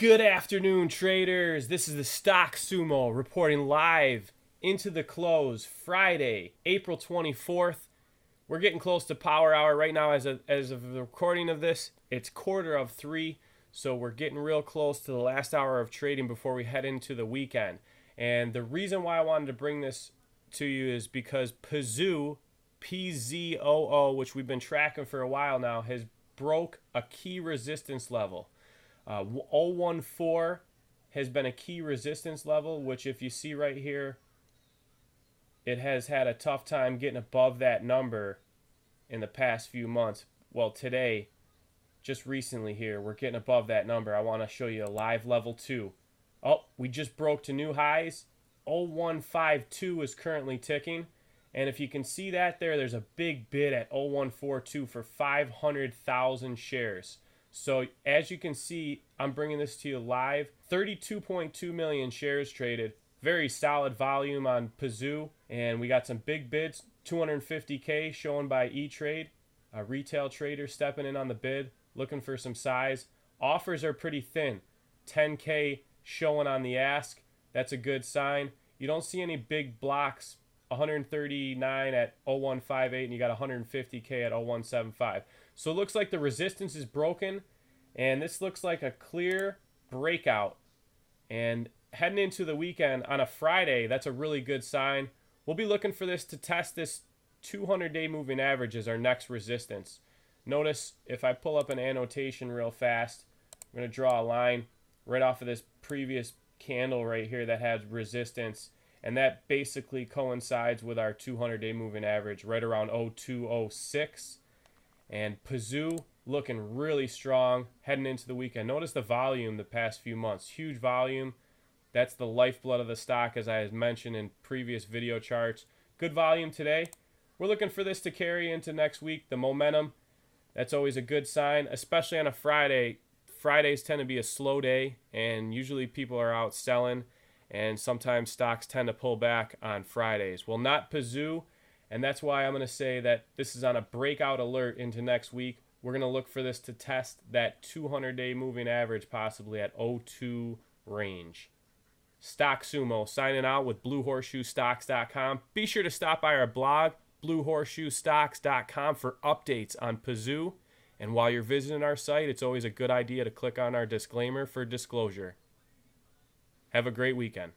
Good afternoon, traders. This is the Stock Sumo reporting live into the close Friday, April 24th. We're getting close to power hour right now as of the recording of this. It's 2:45, so we're getting real close to the last hour of trading before we head into the weekend. And the reason why I wanted to bring this to you is because Pazoo, PZOO, which we've been tracking for a while now, has broke a key resistance level. 014 has been a key resistance level, which if you see right here, it has had a tough time getting above that number in the past few months. Well, today, just recently here, we're getting above that number. I want to show you a live level 2. Oh, we just broke to new highs. 0152 is currently ticking. And if you can see that there's a big bid at 0142 for 500,000 shares. So as you can see, I'm bringing this to you live. 32.2 million shares traded. Very solid volume on Pazoo. And we got some big bids. 250K shown by E-Trade. A retail trader stepping in on the bid, looking for some size. Offers are pretty thin. 10K showing on the ask. That's a good sign. You don't see any big blocks. 139 at 0158 and you got 150K at 0175. So it looks like the resistance is broken, and this looks like a clear breakout. And heading into the weekend on a Friday, that's a really good sign. We'll be looking for this to test this 200-day moving average as our next resistance. Notice if I pull up an annotation real fast, I'm going to draw a line right off of this previous candle right here that has resistance. And that basically coincides with our 200-day moving average right around 0206. And Pazoo looking really strong heading into the weekend. Notice the volume the past few months. Huge volume. That's the lifeblood of the stock, as I had mentioned in previous video charts. Good volume today. We're looking for this to carry into next week. The momentum, that's always a good sign, especially on a Friday. Fridays tend to be a slow day, and usually people are out selling. And sometimes stocks tend to pull back on Fridays. Well, not Pazoo, and that's why I'm going to say that this is on a breakout alert into next week. We're going to look for this to test that 200-day moving average possibly at 02 range. Stock Sumo signing out with BlueHorseshoeStocks.com. Be sure to stop by our blog, BlueHorseshoeStocks.com, for updates on Pazoo. And while you're visiting our site, it's always a good idea to click on our disclaimer for disclosure. Have a great weekend.